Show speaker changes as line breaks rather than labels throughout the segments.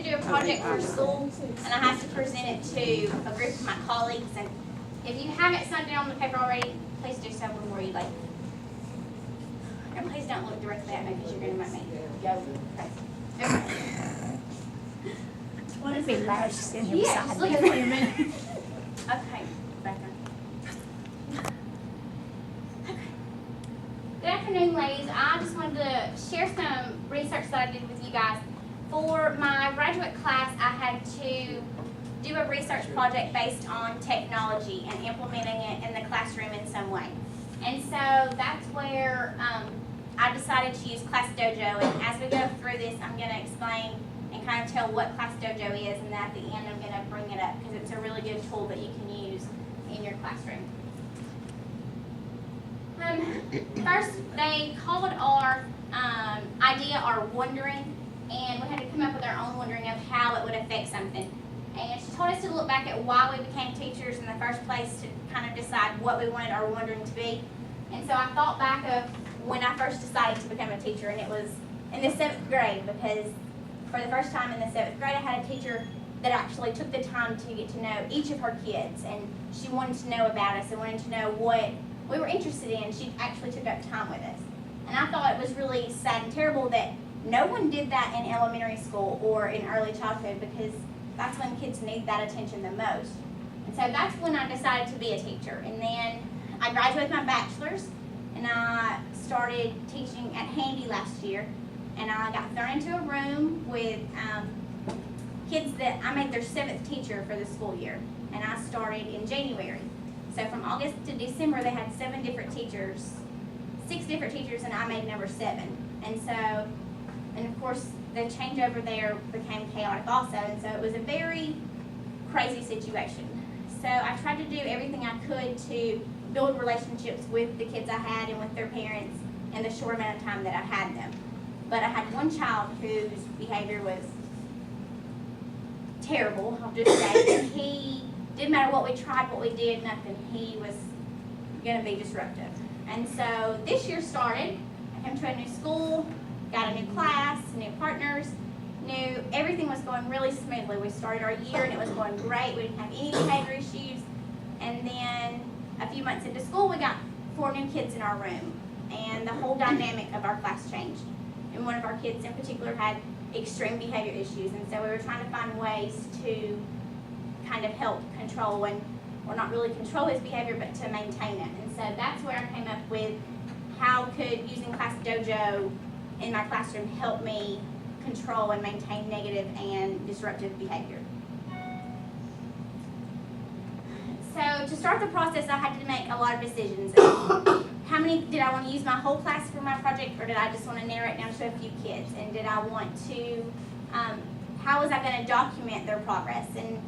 to do a project for school, and I have to present it to a group of my colleagues. And if you haven't signed it on the paper already, please do so before you leave. And please don't look directly at me because you're going to make me go crazy. Okay.
Want to be embarrassed in
Yeah,
beside
just
me.
look at me a minute. Okay, back on. Okay. Good afternoon, ladies. I just wanted to share some research that I did with you guys. For my graduate class, I had to do a research project based on technology and implementing it in the classroom in some way. And so that's where I decided to use Class Dojo. And as we go through this, I'm going to explain and kind of tell what Class Dojo is, and then at the end I'm going to bring it up because it's a really good tool that you can use in your classroom. First, they called our idea our wondering, and we had to come up with our own wondering of how it would affect something. And she told us to look back at why we became teachers in the first place to kind of decide what we wanted our wondering to be. And so I thought back of when I first decided to become a teacher, and it was in the 7th grade, because for the first time in the 7th grade, I had a teacher that actually took the time to get to know each of her kids, and she wanted to know about us and wanted to know what we were interested in. She actually took up time with us. And I thought it was really sad and terrible that no one did that in elementary school or in early childhood, because that's when kids need that attention the most. And so that's when I decided to be a teacher. And then I graduated with my bachelor's, and I started teaching at Handy last year. And I got thrown into a room with kids that I made their 7th teacher for the school year. And I started in January. So from August to December, they had 7 different teachers, 6 different teachers, and I made number 7. And so, and of course, the changeover there became chaotic also. And so it was a very crazy situation. So I tried to do everything I could to build relationships with the kids I had and with their parents in the short amount of time that I had them. But I had one child whose behavior was terrible, I'll just say. And he, didn't matter what we tried, what we did, nothing. He was going to be disruptive. And so this year started. I came to a new school, got a new class, new partners, knew everything was going really smoothly. We started our year and it was going great. We didn't have any behavior issues. And then a few months into school, we got 4 new kids in our room. And the whole dynamic of our class changed. And one of our kids in particular had extreme behavior issues, and so we were trying to find ways to kind of help control, and or not really control his behavior, but to maintain it. And so that's where I came up with how could using Class Dojo in my classroom help me control and maintain negative and disruptive behavior. So to start the process, I had to make a lot of decisions. How many, did I want to use my whole class for my project, or did I just want to narrow it down to a few kids? And did I want to, how was I going to document their progress? And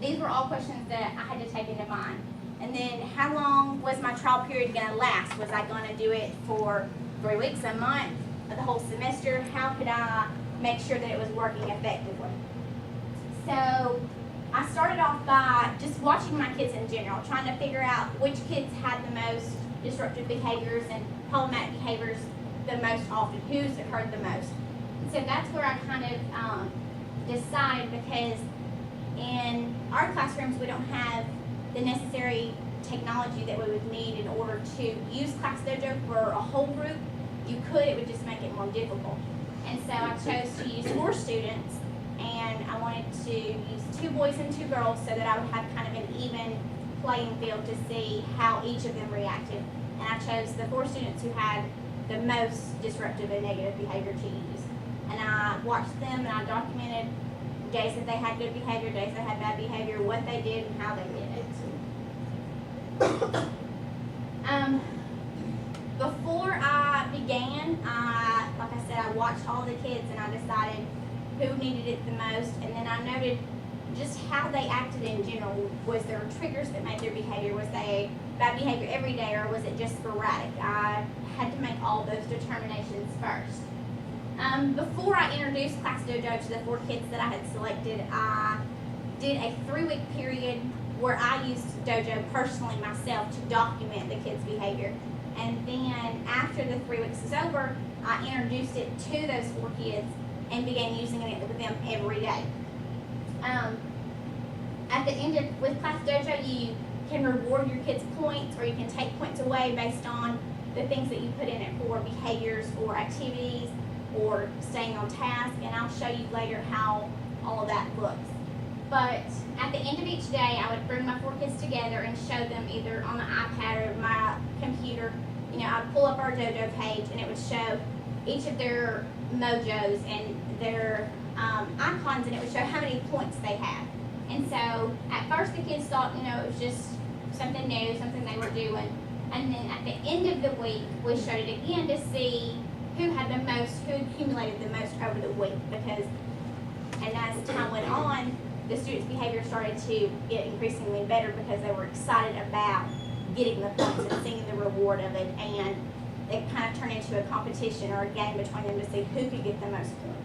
these were all questions that I had to take into mind. And then how long was my trial period going to last? Was I going to do it for 3 weeks, a month, the whole semester? How could I make sure that it was working effectively? So I started off by just watching my kids in general, trying to figure out which kids had the most disruptive behaviors and problematic behaviors the most often, who's occurred the most. And so that's where I kind of decided, because in our classrooms we don't have the necessary technology that we would need in order to use Class Dojo for a whole group. You could, it would just make it more difficult. And so I chose to use 4 students, and I wanted to use 2 boys and 2 girls so that I would have kind of an even playing field to see how each of them reacted. And I chose the 4 students who had the most disruptive and negative behavior to use. And I watched them and I documented days that they had good behavior, days they had bad behavior, what they did and how they did it. Before I began, like I said, I watched all the kids and I decided who needed it the most, and then I noted just how they acted in general. Was there triggers that made their behavior? Was they bad behavior every day, or was it just sporadic? I had to make all those determinations first. Before I introduced Class Dojo to the 4 kids that I had selected, I did a 3-week period where I used Dojo personally myself to document the kids' behavior. And then after the 3 weeks is over, I introduced it to those 4 kids and began using it with them every day. At the end of, with Class Dojo, you can reward your kids points, or you can take points away based on the things that you put in it for behaviors or activities or staying on task, and I'll show you later how all of that looks. But at the end of each day, I would bring my 4 kids together and show them either on the iPad or my computer. You know, I'd pull up our dojo page, and it would show each of their mojos and their icons, and it would show how many points they had. And so at first the kids thought, you know, it was just something new, something they were doing. And then at the end of the week, we showed it again to see who had the most, who accumulated the most over the week. Because, and as time went on, the students' behavior started to get increasingly better because they were excited about getting the points and seeing the reward of it. And it kind of turned into a competition or a game between them to see who could get the most points.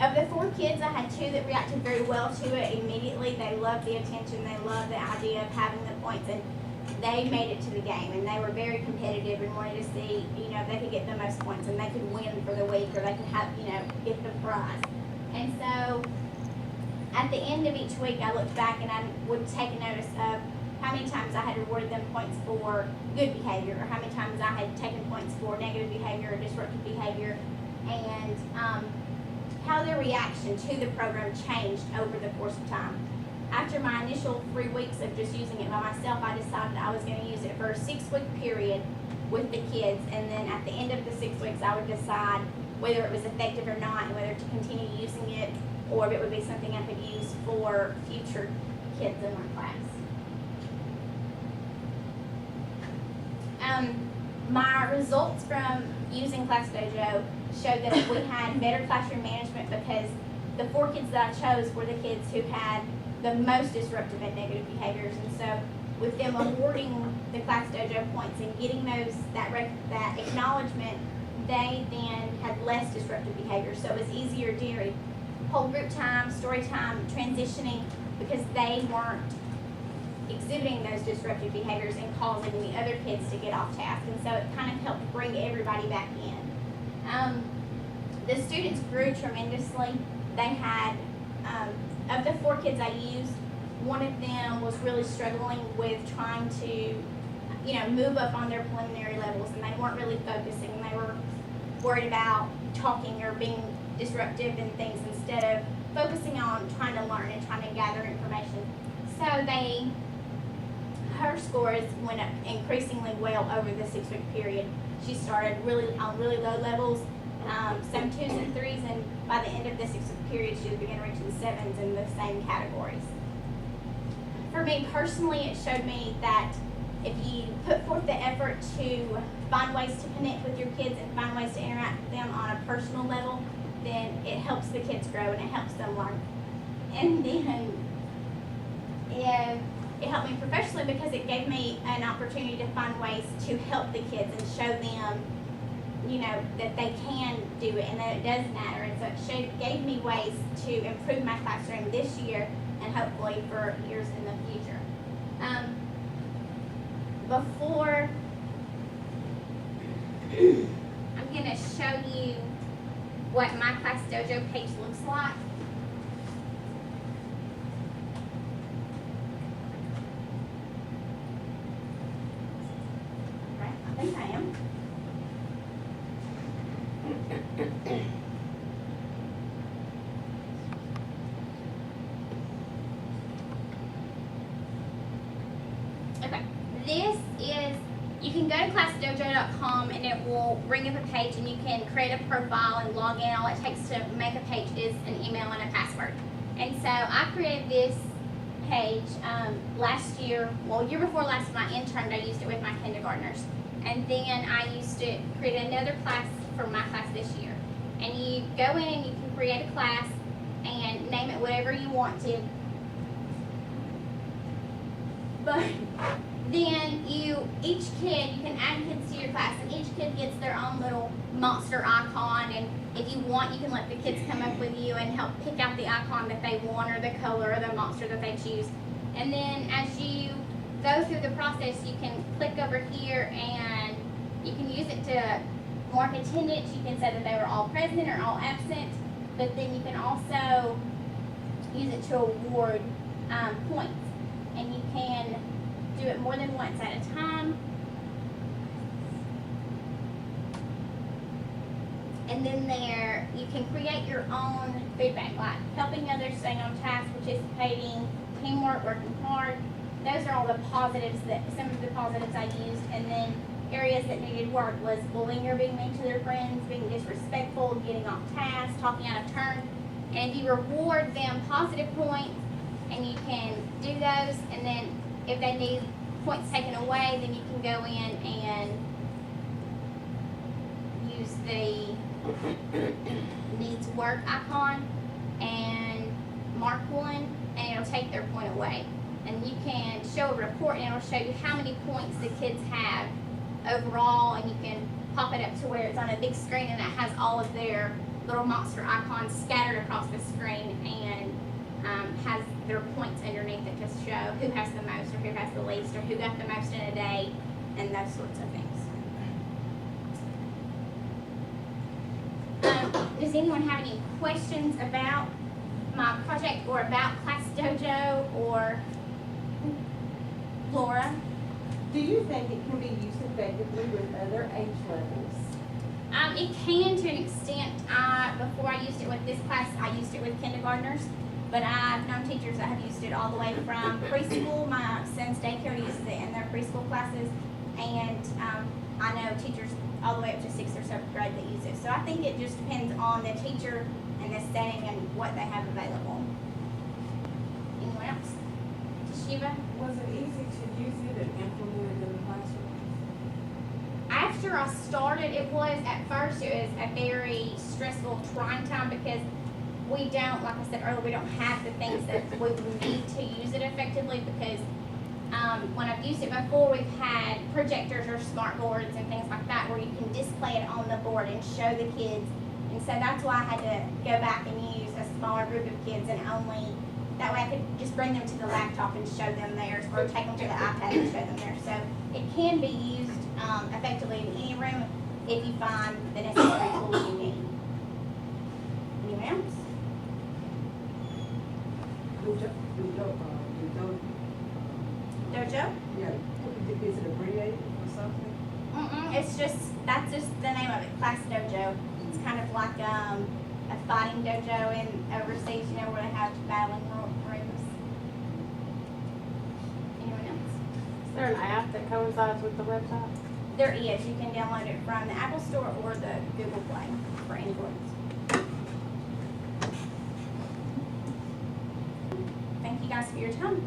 Of the 4 kids, I had 2 that reacted very well to it immediately. They loved the attention, they loved the idea of having the points, and they made it to the game, and they were very competitive and wanted to see, you know, if they could get the most points and they could win for the week, or they could have, you know, get the prize. And so at the end of each week, I looked back and I would take a notice of how many times I had rewarded them points for good behavior, or how many times I had taken points for negative behavior or disruptive behavior, and how their reaction to the program changed over the course of time. After my initial 3 weeks of just using it by myself, I decided I was going to use it for a 6-week period with the kids, and then at the end of the 6 weeks, I would decide whether it was effective or not, and whether to continue using it, or if it would be something I could use for future kids in my class. My results from using Class Dojo showed that we had better classroom management because the 4 kids that I chose were the kids who had the most disruptive and negative behaviors. And so with them awarding the Class Dojo points and getting those that acknowledgement, they then had less disruptive behavior. So it was easier during whole group time, story time, transitioning, because they weren't exhibiting those disruptive behaviors and causing the other kids to get off task. And so it kind of helped bring everybody back in. The students grew tremendously. They had, of the 4 kids I used, one of them was really struggling with trying to, you know, move up on their preliminary levels, and they weren't really focusing. They were worried about talking or being disruptive and things instead of focusing on trying to learn and trying to gather information. So her scores went up increasingly well over the 6-week period. She started on really low levels, some 2s and 3s, and by the end of the 6-week period, she began reaching 7s in the same categories. For me personally, it showed me that if you put forth the effort to find ways to connect with your kids and find ways to interact with them on a personal level, then it helps the kids grow and it helps them learn. And then it helped me professionally because it gave me an opportunity to find ways to help the kids and show them, you know, that they can do it and that it does matter. And so it gave me ways to improve my classroom this year and hopefully for years in the future. Before I'm going to show you what my Class Dojo page looks like. Right, I think I am. Okay, this is, you can go to classdojo.com and it will bring up a page and you can create a profile and log in. All it takes to make a page is an email and a password. And so I created this page last year, well, year before last when I interned, I used it with my kindergartners. And then I used to create another class for my class this year. And you go in and you can create a class and name it whatever you want to. But then each kid, you can add kids to your class, and each kid gets their own little monster icon, and if you want, you can let the kids come up with you and help pick out the icon that they want, or the color, or the monster that they choose. And then as you go through the process, you can click over here and you can use it to mark attendance. You can say that they were all present or all absent, but then you can also use it to award points. And you can do it more than once at a time. And then there, you can create your own feedback, like helping others, staying on task, participating, teamwork, working hard. Those are all the positives some of the positives I used. And then areas that needed work was bullying or being mean to their friends, being disrespectful, getting off task, talking out of turn. And if you reward them positive points, and you can do those, and then if they need points taken away, then you can go in and use the needs work icon and mark one, and it'll take their point away. And you can show a report, and it'll show you how many points the kids have overall, and you can pop it up to where it's on a big screen, and it has all of their little monster icons scattered across the screen, and has their points underneath it to show who has the most or who has the least or who got the most in a day, and those sorts of things. Does anyone have any questions about my project or about Class Dojo or Laura?
Do you think it can be used effectively with other age levels?
It can to an extent. Before I used it with this class, I used it with kindergartners, but I've known teachers that have used it all the way from preschool. My son's daycare uses it in their preschool classes, and I know teachers all the way up to 6th or 7th grade that use it. So I think it just depends on the teacher and the setting and what they have available. Anyone else? Shiva?
Was it easy to use it and implement it in the classroom?
After I started, it was, at first, it was a very stressful, trying time because we don't, like I said earlier, we don't have the things that we need to use it effectively because when I've used it before, we've had projectors or smart boards and things like that where you can display it on the board and show the kids. And so that's why I had to go back and use a smaller group of kids, and only, that way I could just bring them to the laptop and show them theirs, or take them to the iPad and show them theirs. So it can be used effectively in any room if you find the necessary tools you need. Anyone else? Dojo?
Yeah, is it abbreviated or something?
It's just, that's just the name of it, Class Dojo. It's kind of like a fighting dojo in overseas, you know, where they have battling rooms. Anyone else?
Is there an app that coincides with the website?
There is. You can download it from the Apple Store or the Google Play for Android. Thank you guys for your time.